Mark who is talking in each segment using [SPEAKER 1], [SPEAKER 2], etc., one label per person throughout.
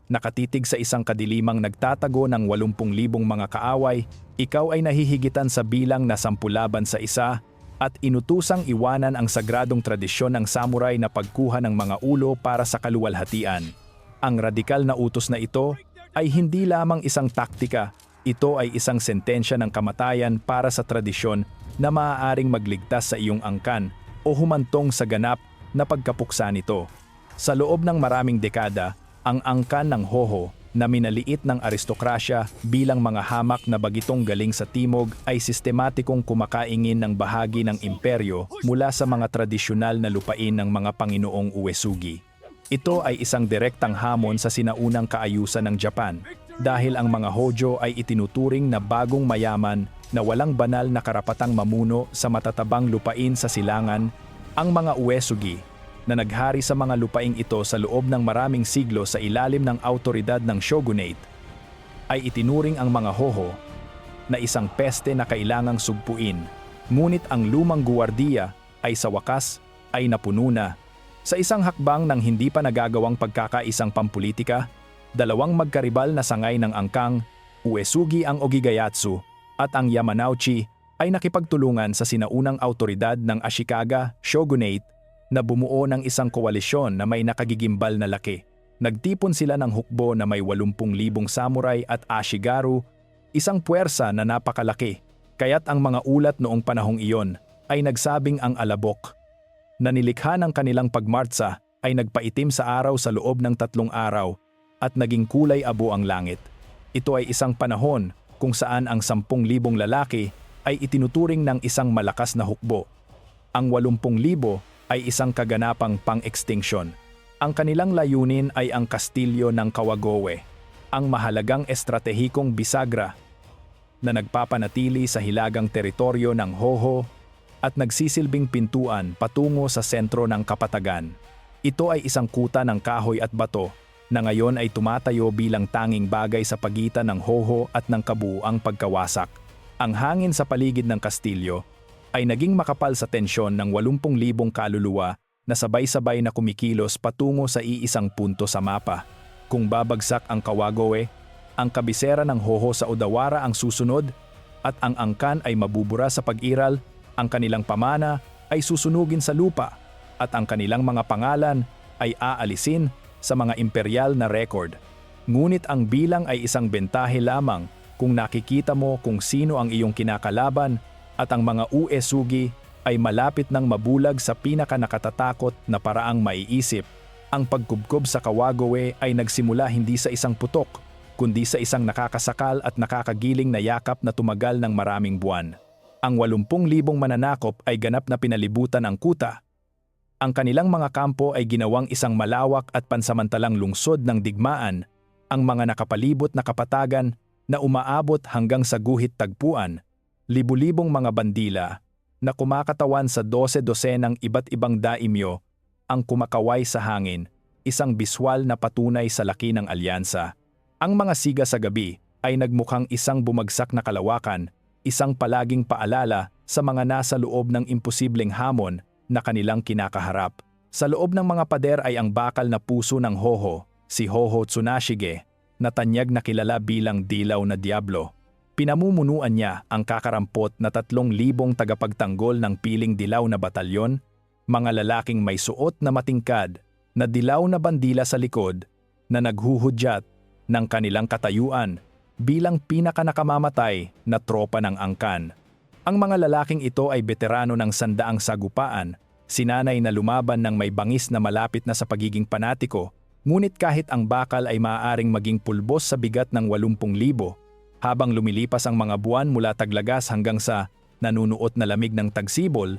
[SPEAKER 1] nakatitig sa isang kadilimang nagtatago ng 80,000 mga kaaway, ikaw ay nahihigitan sa bilang na 10 laban sa isa at inutusang iwanan ang sagradong tradisyon ng samurai na pagkuha ng mga ulo para sa kaluwalhatian. Ang radikal na utos na ito ay hindi lamang isang taktika, ito ay isang sentensya ng kamatayan para sa tradisyon na maaaring magligtas sa iyong angkan o humantong sa ganap na pagkapuksa nito. Sa loob ng maraming dekada, ang angkan ng Hoho na minaliit ng aristokrasya bilang mga hamak na bagitong galing sa timog ay sistematikong kumakaingin ng bahagi ng imperyo mula sa mga tradisyonal na lupain ng mga Panginoong Uesugi. Ito ay isang direktang hamon sa sinaunang kaayusan ng Japan dahil ang mga Hojo ay itinuturing na bagong mayaman na walang banal na karapatang mamuno sa matatabang lupain sa silangan. Ang mga Uesugi na naghari sa mga lupaing ito sa loob ng maraming siglo sa ilalim ng awtoridad ng shogunate, ay itinuring ang mga Hoho na isang peste na kailangang sugpuin. Ngunit ang lumang guwardiya ay sa wakas ay napuno na. Sa isang hakbang ng hindi pa nagagawang pagkakaisang pampulitika, dalawang magkaribal na sangay ng angkang, Uesugi ang Ogigayatsu at ang Yamanouchi ay nakipagtulungan sa sinaunang awtoridad ng Ashikaga shogunate na bumuo ng isang koalisyon na may nakagigimbal na laki. Nagtipon sila ng hukbo na may 80,000 samurai at ashigaru, isang puwersa na napakalaki. Kaya't ang mga ulat noong panahong iyon ay nagsabing ang alabok na nilikha ng kanilang pagmartsa ay nagpaitim sa araw sa loob ng 3 araw at naging kulay abo ang langit. Ito ay isang panahon kung saan ang 10,000 lalaki ay itinuturing ng isang malakas na hukbo. Ang 80,000 ay isang kaganapang pang-extinction. Ang kanilang layunin ay ang kastilyo ng Kawagoe, ang mahalagang estratehikong bisagra na nagpapanatili sa hilagang teritoryo ng Hoho at nagsisilbing pintuan patungo sa sentro ng kapatagan. Ito ay isang kuta ng kahoy at bato na ngayon ay tumatayo bilang tanging bagay sa pagitan ng Hoho at ng kabuuang pagkawasak. Ang hangin sa paligid ng kastilyo ay naging makapal sa tensyon ng 80,000 kaluluwa na sabay-sabay na kumikilos patungo sa iisang punto sa mapa. Kung babagsak ang Kawagoe, ang kabisera ng Hoho sa Odawara ang susunod at ang angkan ay mabubura sa pag-iral, ang kanilang pamana ay susunugin sa lupa at ang kanilang mga pangalan ay aalisin sa mga imperial na record. Ngunit ang bilang ay isang bentahe lamang kung nakikita mo kung sino ang iyong kinakalaban at ang mga Uesugi ay malapit ng mabulag sa pinakanakatatakot na paraang maiisip. Ang pagkubkob sa Kawagoe ay nagsimula hindi sa isang putok, kundi sa isang nakakasakal at nakakagiling na yakap na tumagal ng maraming buwan. Ang 80,000 mananakop ay ganap na pinalibutan ang kuta. Ang kanilang mga kampo ay ginawang isang malawak at pansamantalang lungsod ng digmaan, ang mga nakapalibot na kapatagan na umaabot hanggang sa guhit tagpuan. Libu-libong mga bandila na kumakatawan sa 12-dosenang iba't ibang daimyo ang kumakaway sa hangin, isang biswal na patunay sa laki ng alyansa. Ang mga siga sa gabi ay nagmukhang isang bumagsak na kalawakan, isang palaging paalala sa mga nasa loob ng imposibleng hamon na kanilang kinakaharap. Sa loob ng mga pader ay ang bakal na puso ng Hoho, si Hoho Tsunashige, na tanyag na kilala bilang Dilaw na Diablo. Pinamumunuan niya ang kakarampot na 3,000 tagapagtanggol ng piling dilaw na batalyon, mga lalaking may suot na matingkad na dilaw na bandila sa likod na naghuhudyat ng kanilang katayuan bilang pinakanakamamatay na tropa ng angkan. Ang mga lalaking ito ay veterano ng 100 sagupaan, sinanay na lumaban ng may bangis na malapit na sa pagiging panatiko, ngunit kahit ang bakal ay maaaring maging pulbos sa bigat ng 80,000, habang lumilipas ang mga buwan mula Taglagas hanggang sa nanunuot na lamig ng Tagsibol,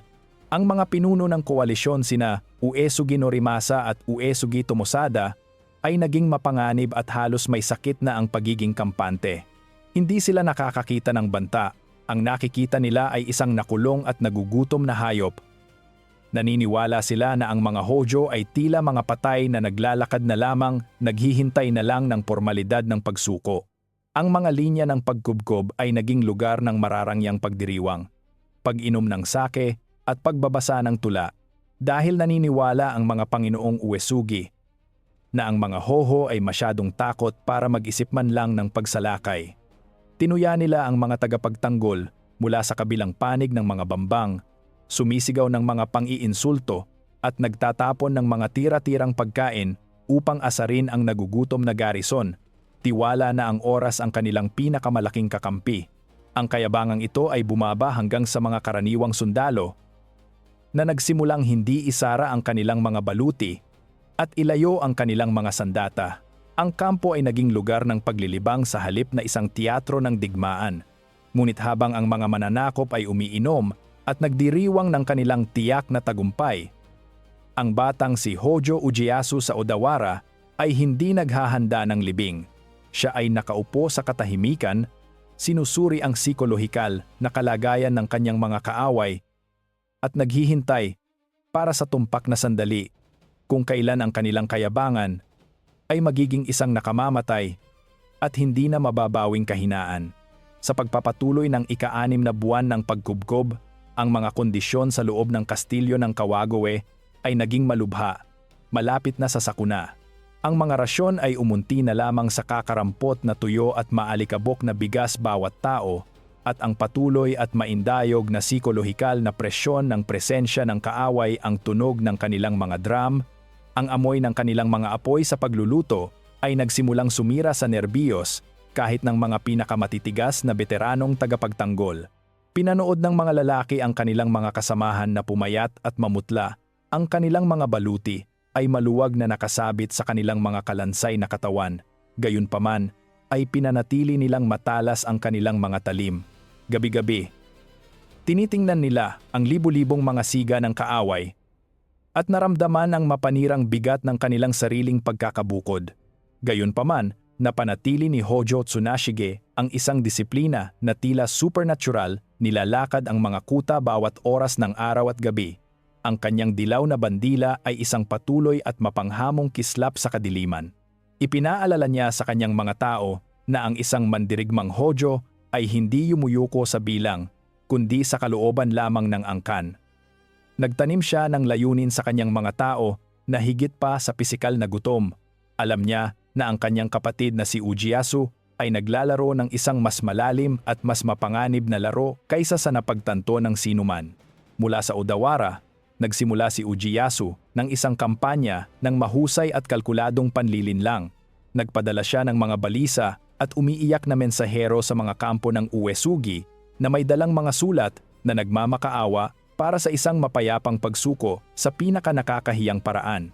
[SPEAKER 1] ang mga pinuno ng koalisyon sina Uesugi Norimasa at Uesugi Tomosada ay naging mapanganib at halos may sakit na ang pagiging kampante. Hindi sila nakakakita ng banta, ang nakikita nila ay isang nakulong at nagugutom na hayop. Naniniwala sila na ang mga Hojo ay tila mga patay na naglalakad na lamang, naghihintay na lang ng pormalidad ng pagsuko. Ang mga linya ng pagkubkob ay naging lugar ng mararangyang pagdiriwang, pag-inom ng sake at pagbabasa ng tula, dahil naniniwala ang mga Panginoong Uesugi na ang mga hoho ay masyadong takot para mag-isip man lang ng pagsalakay. Tinuya nila ang mga tagapagtanggol mula sa kabilang panig ng mga bambang, sumisigaw ng mga pang-iinsulto at nagtatapon ng mga tira-tirang pagkain upang asarin ang nagugutom na garrison. Tiwala na ang oras ang kanilang pinakamalaking kakampi. Ang kayabangang ito ay bumaba hanggang sa mga karaniwang sundalo na nagsimulang hindi isara ang kanilang mga baluti at ilayo ang kanilang mga sandata. Ang kampo ay naging lugar ng paglilibang sa halip na isang teatro ng digmaan. Ngunit habang ang mga mananakop ay umiinom at nagdiriwang ng kanilang tiyak na tagumpay, ang batang si Hojo Ieyasu sa Odawara ay hindi naghahanda ng libing. Siya ay nakaupo sa katahimikan, sinusuri ang psikolohikal na kalagayan ng kanyang mga kaaway at naghihintay para sa tumpak na sandali kung kailan ang kanilang kayabangan ay magiging isang nakamamatay at hindi na mababawing kahinaan. Sa pagpapatuloy ng ika-6 na buwan ng pagkubkob, ang mga kondisyon sa loob ng kastilyo ng Kawagoe ay naging malubha, malapit na sa sakuna. Ang mga rasyon ay umunti na lamang sa kakarampot na tuyo at maalikabok na bigas bawat tao, at ang patuloy at maindayog na psikolohikal na presyon ng presensya ng kaaway, ang tunog ng kanilang mga drum, ang amoy ng kanilang mga apoy sa pagluluto ay nagsimulang sumira sa nerbiyos kahit ng mga pinakamatitigas na veteranong tagapagtanggol. Pinanood ng mga lalaki ang kanilang mga kasamahan na pumayat at mamutla. Ang kanilang mga baluti ay maluwag na nakasabit sa kanilang mga kalansay na katawan. Gayunpaman ay pinanatili nilang matalas ang kanilang mga talim. Gabi-gabi, tinitingnan nila ang libu-libong mga siga ng kaaway at naramdaman ang mapanirang bigat ng kanilang sariling pagkakabukod. Gayunpaman, napanatili ni Hojo Tsunashige ang isang disiplina na tila supernatural, nilalakad ang mga kuta bawat oras ng araw at gabi. Ang kanyang dilaw na bandila ay isang patuloy at mapanghamong kislap sa kadiliman. Ipinaalala niya sa kanyang mga tao na ang isang mandirigmang Hojo ay hindi yumuyuko sa bilang, kundi sa kalooban lamang ng angkan. Nagtanim siya ng layunin sa kanyang mga tao na higit pa sa pisikal na gutom. Alam niya na ang kanyang kapatid na si Ieyasu ay naglalaro ng isang mas malalim at mas mapanganib na laro kaysa sa napagtanto ng sinuman. Mula sa Odawara, nagsimula si Ieyasu ng isang kampanya ng mahusay at kalkuladong panlilinlang. Nagpadala siya ng mga balisa at umiiyak na mensahero sa mga kampo ng Uesugi na may dalang mga sulat na nagmamakaawa para sa isang mapayapang pagsuko sa pinaka-nakakahiyang paraan.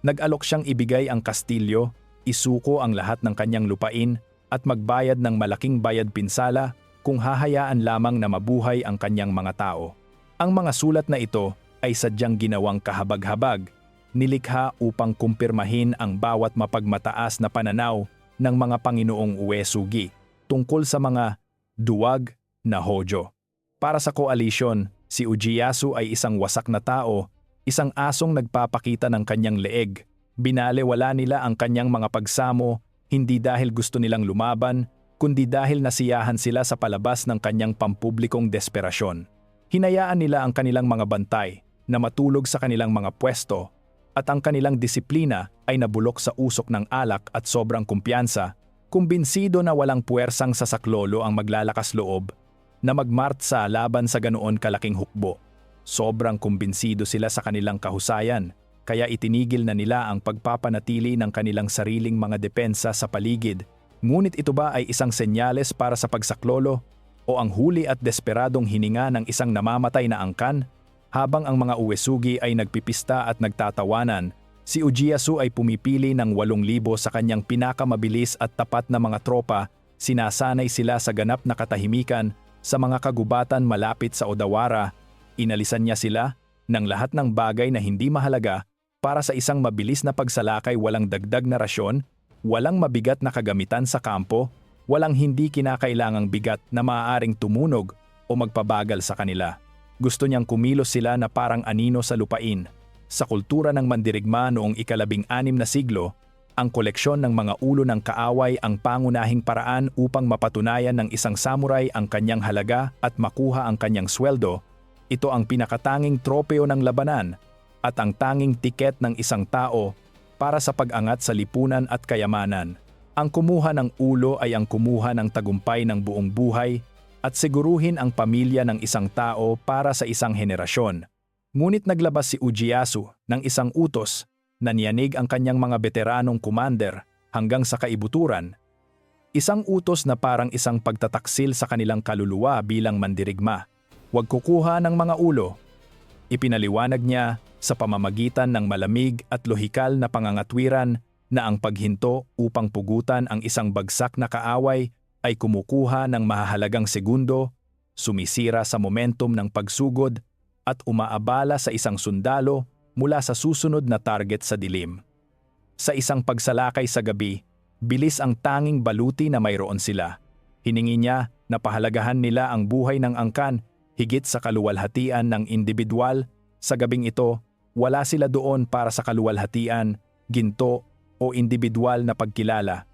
[SPEAKER 1] Nag-alok siyang ibigay ang kastilyo, isuko ang lahat ng kanyang lupain at magbayad ng malaking bayad pinsala kung hahayaan lamang na mabuhay ang kanyang mga tao. Ang mga sulat na ito ay sadyang ginawang kahabag-habag, nilikha upang kumpirmahin ang bawat mapagmataas na pananaw ng mga Panginoong Uesugi tungkol sa mga duwag na Hojo. Para sa koalisyon, si Ieyasu ay isang wasak na tao, isang asong nagpapakita ng kanyang leeg. Binalewala nila ang kanyang mga pagsamo, hindi dahil gusto nilang lumaban, kundi dahil nasiyahan sila sa palabas ng kanyang pampublikong desperasyon. Hinayaan nila ang kanilang mga bantay na matulog sa kanilang mga pwesto, at ang kanilang disiplina ay nabulok sa usok ng alak at sobrang kumpiyansa, kumbinsido na walang puwersang sasaklolo ang maglalakas loob na magmartsa laban sa ganoon kalaking hukbo. Sobrang kumbinsido sila sa kanilang kahusayan, kaya itinigil na nila ang pagpapanatili ng kanilang sariling mga depensa sa paligid. Ngunit ito ba ay isang senyales para sa pagsaklolo o ang huli at desperadong hininga ng isang namamatay na angkan? Habang ang mga Uesugi ay nagpipista at nagtatawanan, si Ieyasu ay pumipili ng 8,000 sa kanyang pinakamabilis at tapat na mga tropa. Sinasanay sila sa ganap na katahimikan sa mga kagubatan malapit sa Odawara. Inalisan niya sila ng lahat ng bagay na hindi mahalaga para sa isang mabilis na pagsalakay, walang dagdag na rasyon, walang mabigat na kagamitan sa kampo, walang hindi kinakailangang bigat na maaaring tumunog o magpabagal sa kanila. Gusto niyang kumilos sila na parang anino sa lupain. Sa kultura ng mandirigma noong ika-16 na siglo, ang koleksyon ng mga ulo ng kaaway ang pangunahing paraan upang mapatunayan ng isang samurai ang kanyang halaga at makuha ang kanyang sweldo. Ito ang pinakatanging tropeo ng labanan at ang tanging tiket ng isang tao para sa pag-angat sa lipunan at kayamanan. Ang kumuha ng ulo ay ang kumuha ng tagumpay ng buong buhay at siguruhin ang pamilya ng isang tao para sa isang henerasyon. Ngunit naglabas si Ieyasu ng isang utos na niyanig ang kanyang mga veteranong commander hanggang sa kaibuturan. Isang utos na parang isang pagtataksil sa kanilang kaluluwa bilang mandirigma. Huwag kukuha ng mga ulo. Ipinaliwanag niya sa pamamagitan ng malamig at lohikal na pangangatwiran na ang paghinto upang pugutan ang isang bagsak na kaaway ay kumukuha ng mahahalagang segundo, sumisira sa momentum ng pagsugod at umaabala sa isang sundalo mula sa susunod na target sa dilim. Sa isang pagsalakay sa gabi, bilis ang tanging baluti na mayroon sila. Hiningi niya na pahalagahan nila ang buhay ng angkan higit sa kaluwalhatian ng individual. Sa gabing ito, wala sila doon para sa kaluwalhatian, ginto o individual na pagkilala.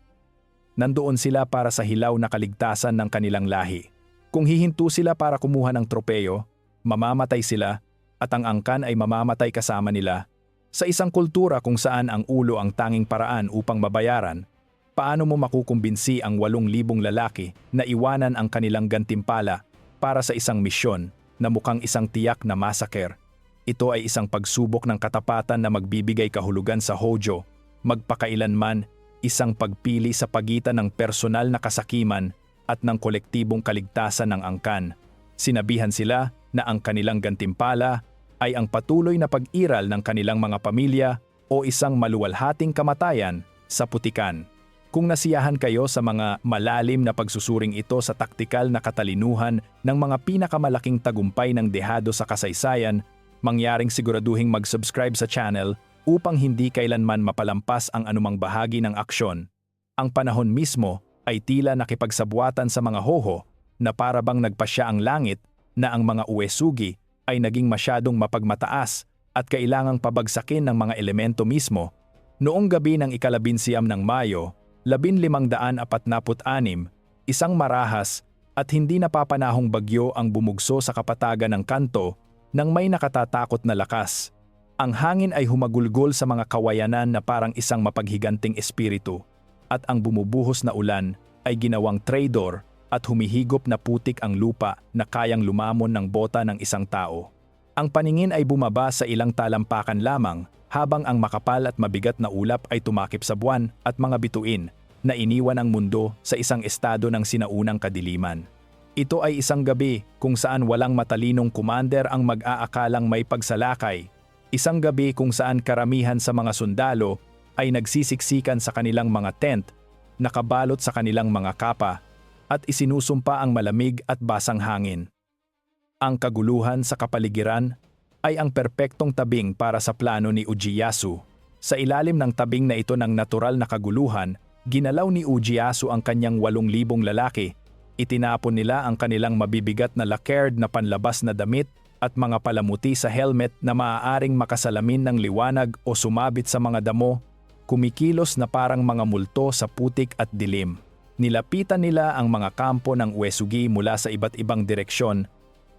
[SPEAKER 1] Nandoon sila para sa hilaw na kaligtasan ng kanilang lahi. Kung hihinto sila para kumuha ng tropeyo, mamamatay sila at ang angkan ay mamamatay kasama nila. Sa isang kultura kung saan ang ulo ang tanging paraan upang mabayaran, paano mo makukumbinsi ang 8,000 lalaki na iwanan ang kanilang gantimpala para sa isang misyon na mukhang isang tiyak na massacre? Ito ay isang pagsubok ng katapatan na magbibigay kahulugan sa Hojo, magpakailanman isang pagpili sa pagitan ng personal na kasakiman at ng kolektibong kaligtasan ng angkan. Sinabihan sila na ang kanilang gantimpala ay ang patuloy na pag-iral ng kanilang mga pamilya o isang maluwalhating kamatayan sa putikan. Kung nasiyahan kayo sa mga malalim na pagsusuring ito sa taktikal na katalinuhan ng mga pinakamalaking tagumpay ng dehado sa kasaysayan, mangyaring siguraduhing mag-subscribe sa channel upang hindi kailanman mapalampas ang anumang bahagi ng aksyon. Ang panahon mismo ay tila nakipagsabuatan sa mga Hojo na para bang nagpasya ang langit na ang mga Uesugi ay naging masyadong mapagmataas at kailangang pabagsakin ng mga elemento mismo. Noong gabi ng ika-11 ng Mayo, 1546, isang marahas at hindi napapanahong bagyo ang bumugso sa kapatagan ng Kanto nang may nakatatakot na lakas. Ang hangin ay humagulgol sa mga kawayanan na parang isang mapaghiganting espiritu, at ang bumubuhos na ulan ay ginawang traidor at humihigop na putik ang lupa na kayang lumamon ng bota ng isang tao. Ang paningin ay bumaba sa ilang talampakan lamang habang ang makapal at mabigat na ulap ay tumakip sa buwan at mga bituin na iniwan ang mundo sa isang estado ng sinaunang kadiliman. Ito ay isang gabi kung saan walang matalinong commander ang mag-aakalang may pagsalakay. Isang gabi kung saan karamihan sa mga sundalo ay nagsisiksikan sa kanilang mga tent, nakabalot sa kanilang mga kapa, at isinusumpa ang malamig at basang hangin. Ang kaguluhan sa kapaligiran ay ang perpektong tabing para sa plano ni Ieyasu. Sa ilalim ng tabing na ito ng natural na kaguluhan, ginalaw ni Ieyasu ang kanyang 8,000 lalaki. Itinapon nila ang kanilang mabibigat na lacquered na panlabas na damit at mga palamuti sa helmet na maaaring makasalamin ng liwanag o sumabit sa mga damo, kumikilos na parang mga multo sa putik at dilim. Nilapitan nila ang mga kampo ng Uesugi mula sa iba't ibang direksyon.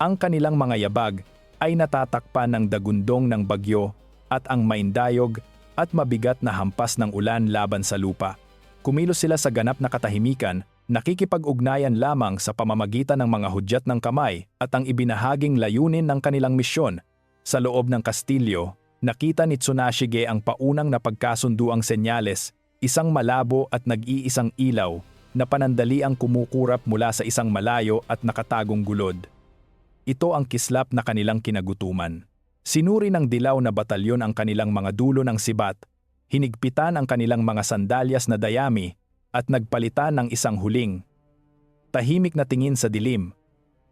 [SPEAKER 1] Ang kanilang mga yabag ay natatakpan ng dagundong ng bagyo at ang maindayog at mabigat na hampas ng ulan laban sa lupa. Kumilos sila sa ganap na katahimikan, nakikipag-ugnayan lamang sa pamamagitan ng mga hudyat ng kamay at ang ibinahaging layunin ng kanilang misyon. Sa loob ng kastilyo, nakita ni Tsunashige ang paunang napagkasunduang senyales, isang malabo at nag-iisang ilaw na panandali ang kumukurap mula sa isang malayo at nakatagong gulod. Ito ang kislap na kanilang kinagutuman. Sinuri ng dilaw na batalyon ang kanilang mga dulo ng sibat, hinigpitan ang kanilang mga sandalyas na dayami at nagpalitan ng isang huling. Tahimik na tingin sa dilim.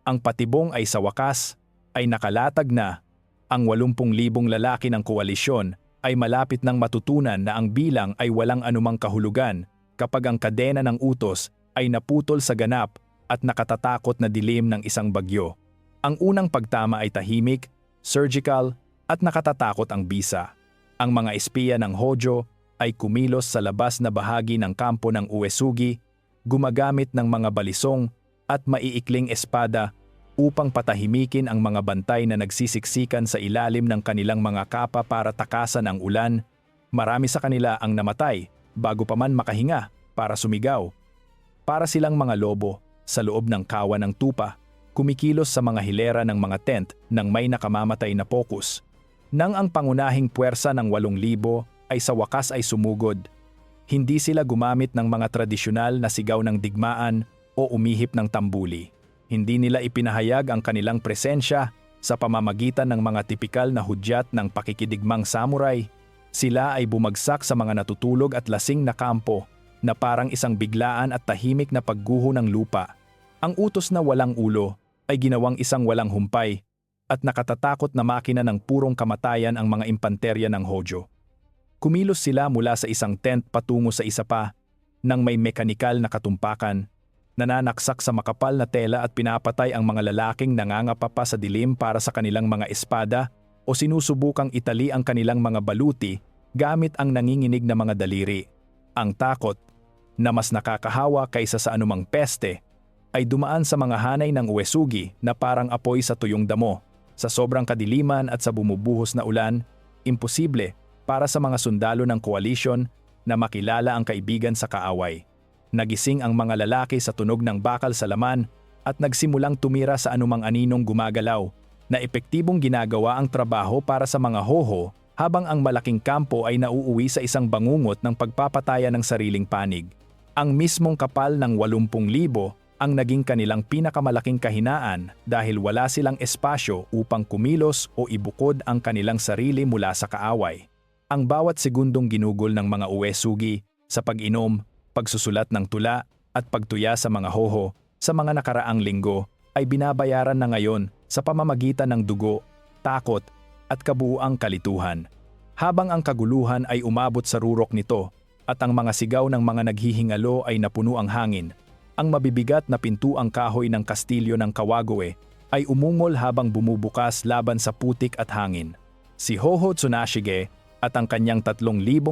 [SPEAKER 1] Ang patibong ay sa wakas ay nakalatag na. Ang 80,000 lalaki ng koalisyon ay malapit nang matutunan na ang bilang ay walang anumang kahulugan kapag ang kadena ng utos ay naputol sa ganap at nakatatakot na dilim ng isang bagyo. Ang unang pagtama ay tahimik, surgical, at nakatatakot ang bisa. Ang mga espiya ng Hojo ay kumilos sa labas na bahagi ng kampo ng Uesugi, gumagamit ng mga balisong at maiikling espada upang patahimikin ang mga bantay na nagsisiksikan sa ilalim ng kanilang mga kapa para takasan ang ulan, Marami sa kanila ang namatay bago pa man makahinga para sumigaw. Para silang mga lobo sa loob ng kawan ng tupa, kumikilos sa mga hilera ng mga tent nang may nakamamatay na pokus. Nang ang pangunahing puwersa ng 8,000 ay sa wakas ay sumugod, hindi sila gumamit ng mga tradisyonal na sigaw ng digmaan o umihip ng tambuli. Hindi nila ipinahayag ang kanilang presensya sa pamamagitan ng mga tipikal na hudyat ng pakikidigmang samurai. Sila ay bumagsak sa mga natutulog at lasing na kampo na parang isang biglaan at tahimik na pagguho ng lupa. Ang utos na walang ulo ay ginawang isang walang humpay at nakatatakot na makina ng purong kamatayan ang mga impanterya ng Hojo. Kumilos sila mula sa isang tent patungo sa isa pa nang may mekanikal na katumpakan, nananaksak sa makapal na tela at pinapatay ang mga lalaking nangangapa sa dilim para sa kanilang mga espada o sinusubukang itali ang kanilang mga baluti gamit ang nanginginig na mga daliri. Ang takot, na mas nakakahawa kaysa sa anumang peste, ay dumaan sa mga hanay ng Uesugi na parang apoy sa tuyong damo. Sa sobrang kadiliman at sa bumubuhos na ulan, imposible para sa mga sundalo ng koalisyon na makilala ang kaibigan sa kaaway. Nagising ang mga lalaki sa tunog ng bakal sa laman at nagsimulang tumira sa anumang aninong gumagalaw, na epektibong ginagawa ang trabaho para sa mga Hoho habang ang malaking kampo ay nauuwi sa isang bangungot ng pagpapataya ng sariling panig. Ang mismong kapal ng 80,000 ang naging kanilang pinakamalaking kahinaan dahil wala silang espasyo upang kumilos o ibukod ang kanilang sarili mula sa kaaway. Ang bawat segundong ginugol ng mga Uesugi sa pag-inom, pagsusulat ng tula at pagtuya sa mga Hoho sa mga nakaraang linggo ay binabayaran na ngayon sa pamamagitan ng dugo, takot at kabuuang kalituhan. Habang ang kaguluhan ay umabot sa rurok nito at ang mga sigaw ng mga naghihingalo ay napuno ang hangin, ang mabibigat na pintuang kahoy ng kastilyo ng Kawagoe ay umungol habang bumubukas laban sa putik at hangin. Si Hoho Tsunashige at ang kanyang 3,000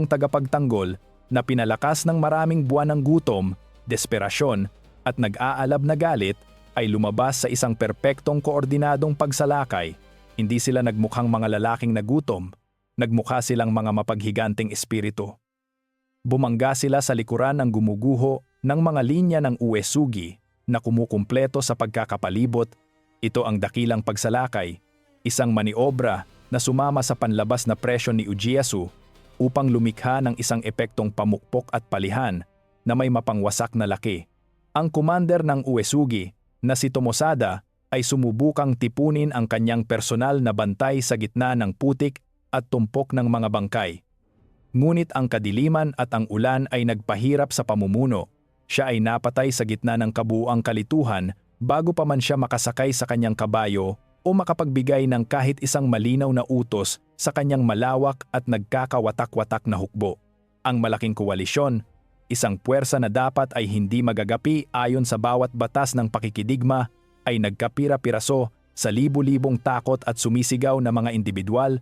[SPEAKER 1] tagapagtanggol na pinalakas ng maraming buwan ng gutom, desperasyon at nag-aalab na galit ay lumabas sa isang perpektong koordinadong pagsalakay. Hindi sila nagmukhang mga lalaking nagutom, nagmukha silang mga mapaghiganting espiritu. Bumangga sila sa likuran ng gumuguho ng mga linya ng Uesugi na kumukumpleto sa pagkakapalibot. Ito ang dakilang pagsalakay, isang maniobra na sumama sa panlabas na presyon ni Ieyasu upang lumikha ng isang epektong pamukpok at palihan na may mapangwasak na laki. Ang commander ng Uesugi na si Tomosada ay sumubukang tipunin ang kanyang personal na bantay sa gitna ng putik at tumpok ng mga bangkay. Ngunit ang kadiliman at ang ulan ay nagpahirap sa pamumuno. Siya ay napatay sa gitna ng kabuuang kalituhan bago pa man siya makasakay sa kanyang kabayo o makapagbigay ng kahit isang malinaw na utos sa kanyang malawak at nagkakawatak-watak na hukbo. Ang malaking koalisyon, isang puwersa na dapat ay hindi magagapi ayon sa bawat batas ng pakikidigma, ay nagkapira-piraso sa libu-libong takot at sumisigaw na mga individual.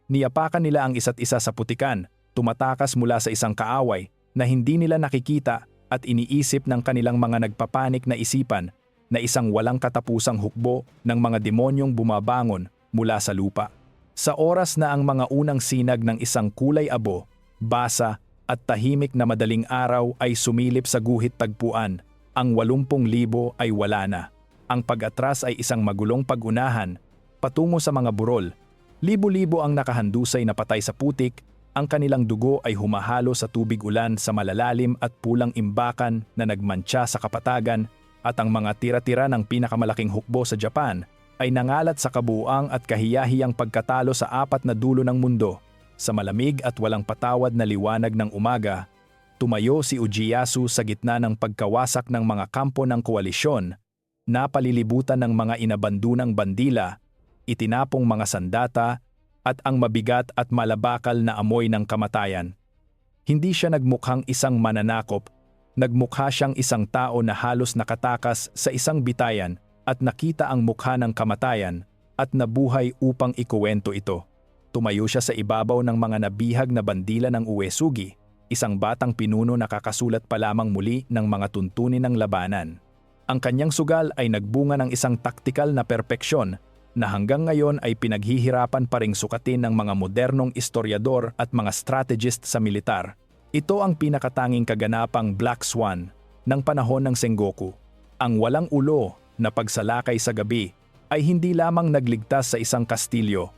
[SPEAKER 1] Niyapakan nila ang isa't isa sa putikan, tumatakas mula sa isang kaaway na hindi nila nakikita at iniisip ng kanilang mga nagpapanik na isipan na isang walang katapusang hukbo ng mga demonyong bumabangon mula sa lupa. Sa oras na ang mga unang sinag ng isang kulay abo, basa at tahimik na madaling araw ay sumilip sa guhit tagpuan, ang 80,000 ay wala na. Ang pag-atras ay isang magulong pag-unahan patungo sa mga burol. Libo-libo ang nakahandusay na patay sa putik, ang kanilang dugo ay humahalo sa tubig ulan sa malalalim at pulang imbakan na nagmantsa sa kapatagan, at ang mga tira-tira ng pinakamalaking hukbo sa Japan ay nangalat sa kabuuang at kahiyahiyang pagkatalo sa 4 na dulo ng mundo. Sa malamig at walang patawad na liwanag ng umaga, tumayo si Ieyasu sa gitna ng pagkawasak ng mga kampo ng koalisyon, napalilibutan ng mga inabandunang bandila, itinapong mga sandata, at ang mabigat at malabakal na amoy ng kamatayan. Hindi siya nagmukhang isang mananakop, nagmukha siyang isang tao na halos nakatakas sa isang bitayan at nakita ang mukha ng kamatayan at nabuhay upang ikuwento ito. Tumayo siya sa ibabaw ng mga nabihag na bandila ng Uesugi, isang batang pinuno na kakasulat pa lamang muli ng mga tuntunin ng labanan. Ang kanyang sugal ay nagbunga ng isang taktikal na perpeksyon na hanggang ngayon ay pinaghihirapan pa ring sukatin ng mga modernong istoryador at mga strategist sa militar. Ito ang pinakatanging kaganapang Black Swan ng panahon ng Sengoku. Ang walang ulo na pagsalakay sa gabi ay hindi lamang nagligtas sa isang kastilyo.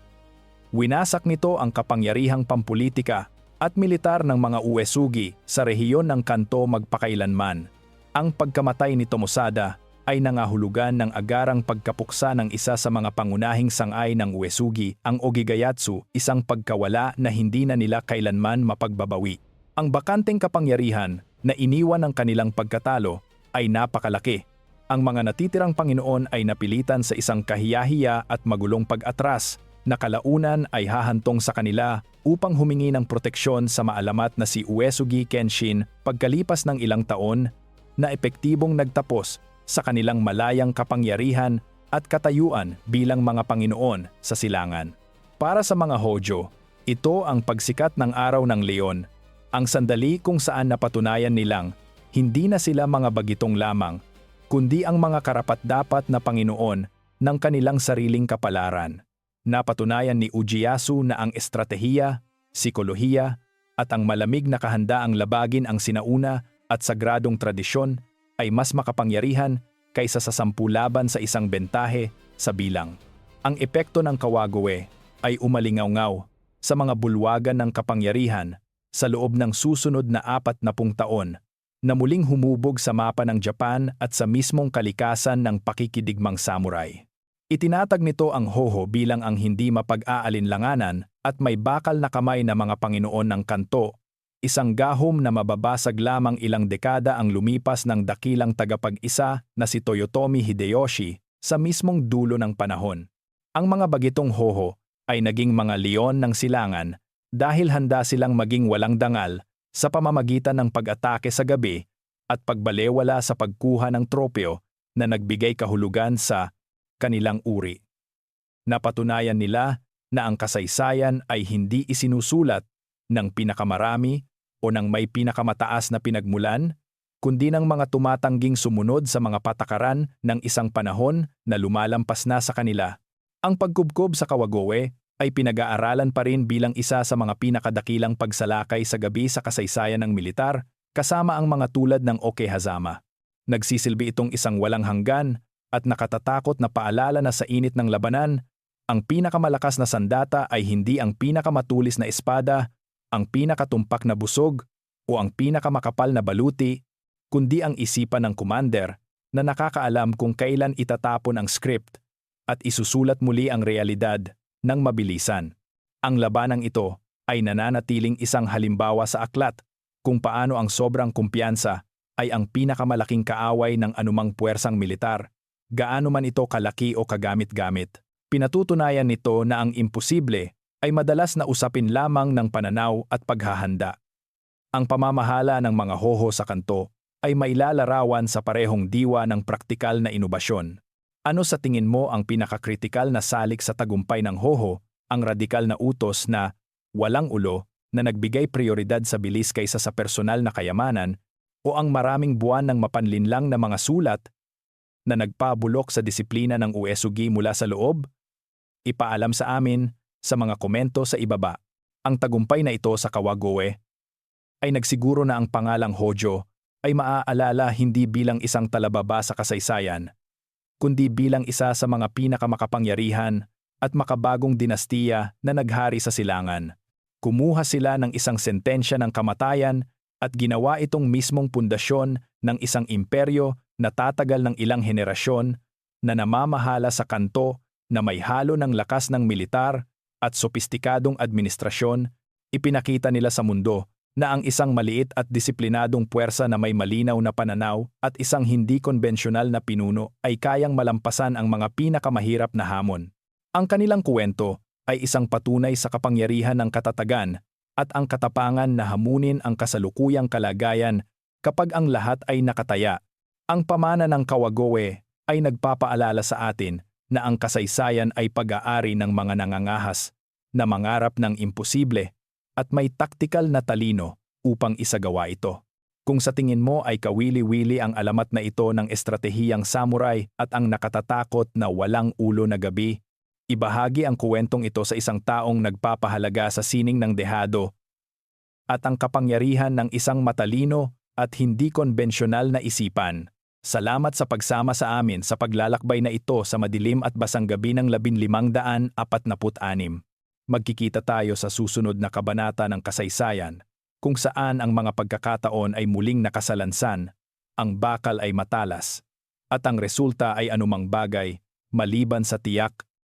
[SPEAKER 1] Winasak nito ang kapangyarihang pampulitika at militar ng mga Uesugi sa rehiyon ng Kanto magpakailanman. Ang pagkamatay ni Tomosada ay nangahulugan ng agarang pagkapuksa ng isa sa mga pangunahing sangay ng Uesugi, ang Ogigayatsu, isang pagkawala na hindi na nila kailanman mapagbabawi. Ang bakanteng kapangyarihan na iniwan ng kanilang pagkatalo ay napakalaki. Ang mga natitirang Panginoon ay napilitan sa isang kahiyahiya at magulong pag-atras na kalaunan ay hahantong sa kanila upang humingi ng proteksyon sa maalamat na si Uesugi Kenshin pagkalipas ng ilang taon na epektibong nagtapos sa kanilang malayang kapangyarihan at katayuan bilang mga Panginoon sa silangan. Para sa mga Hojo, ito ang pagsikat ng araw ng leon, ang sandali kung saan napatunayan nilang hindi na sila mga bagitong lamang, kundi ang mga karapat-dapat na Panginoon ng kanilang sariling kapalaran. Napatunayan ni Ujiyasu na ang estratehiya, psikolohiya, at ang malamig na kahandaang labagin ang sinauna at sagradong tradisyon ay mas makapangyarihan kaysa sa 10 laban sa isang bentahe sa bilang. Ang epekto ng Kawagoe ay umalingaw-ngaw sa mga bulwagan ng kapangyarihan sa loob ng susunod na 40 taon na muling humubog sa mapa ng Japan at sa mismong kalikasan ng pakikidigmang samurai. Itinatag nito ang Hojo bilang ang hindi mapag-aalinlanganan at may bakal na kamay na mga Panginoon ng Kanto, isang gahom na mababasag lamang ilang dekada ang lumipas ng dakilang tagapag-isa na si Toyotomi Hideyoshi sa mismong dulo ng panahon. Ang mga bagitong Hojo ay naging mga leon ng silangan dahil handa silang maging walang dangal sa pamamagitan ng pag-atake sa gabi at pagbalewala sa pagkuha ng tropeo na nagbigay kahulugan sa kanilang uri. Napatunayan nila na ang kasaysayan ay hindi isinusulat ng pinakamarami o ng may pinakamataas na pinagmulan, kundi ng mga tumatangging sumunod sa mga patakaran ng isang panahon na lumalampas na sa kanila. Ang pagkubkob sa Kawagoe ay pinag-aaralan pa rin bilang isa sa mga pinakadakilang pagsalakay sa gabi sa kasaysayan ng militar, kasama ang mga tulad ng Okehazama. Nagsisilbi itong isang walang hanggan at nakatatakot na paalala na sa init ng labanan, ang pinakamalakas na sandata ay hindi ang pinakamatulis na espada, ang pinakatumpak na busog, o ang pinakamakapal na baluti, kundi ang isipan ng commander na nakakaalam kung kailan itatapon ang script at isusulat muli ang realidad ng mabilisan. Ang labanang ito ay nananatiling isang halimbawa sa aklat kung paano ang sobrang kumpiyansa ay ang pinakamalaking kaaway ng anumang puwersang militar, gaano man ito kalaki o kagamit-gamit. Pinatutunayan nito na ang imposible ay madalas na usapin lamang ng pananaw at paghahanda. Ang pamamahala ng mga Hojo sa Kanto ay mailalarawan sa parehong diwa ng praktikal na inobasyon. Ano sa tingin mo ang pinakakritikal na salik sa tagumpay ng Hojo, ang radikal na utos na walang ulo na nagbigay prioridad sa bilis kaysa sa personal na kayamanan, o ang maraming buwan ng mapanlinlang na mga sulat na nagpabulok sa disiplina ng Uesugi mula sa loob? Ipaalam sa amin sa mga komento sa ibaba. Ang tagumpay na ito sa Kawagoe ay nagsiguro na ang pangalang Hojo ay maaalala hindi bilang isang talababa sa kasaysayan, kundi bilang isa sa mga pinakamakapangyarihan at makabagong dinastiya na naghari sa silangan. Kumuha sila ng isang sentensya ng kamatayan at ginawa itong mismong pundasyon ng isang imperyo na tatagal ng ilang henerasyon na namamahala sa Kanto na may halo ng lakas ng militar at sopistikadong administrasyon. Ipinakita nila sa mundo na ang isang maliit at disiplinadong puwersa na may malinaw na pananaw at isang hindi konbensyonal na pinuno ay kayang malampasan ang mga pinakamahirap na hamon. Ang kanilang kuwento ay isang patunay sa kapangyarihan ng katatagan at ang katapangan na hamunin ang kasalukuyang kalagayan kapag ang lahat ay nakataya. Ang pamana ng Kawagoe ay nagpapaalala sa atin na ang kasaysayan ay pag-aari ng mga nangangahas na mangarap ng imposible at may taktikal na talino upang isagawa ito. Kung sa tingin mo ay kawili-wili ang alamat na ito ng estratehiyang samurai at ang nakatatakot na walang ulo na gabi, Ibahagi ang kuwentong ito sa isang taong nagpapahalaga sa sining ng dehado at ang kapangyarihan ng isang matalino at hindi konbensyonal na isipan. Salamat sa pagsama sa amin sa paglalakbay na ito sa madilim at basang gabi ng 1546. Magkikita tayo sa susunod na kabanata ng kasaysayan, kung saan ang mga pagkakataon ay muling nakasalansan, ang bakal ay matalas, at ang resulta ay anumang bagay, maliban sa tiyak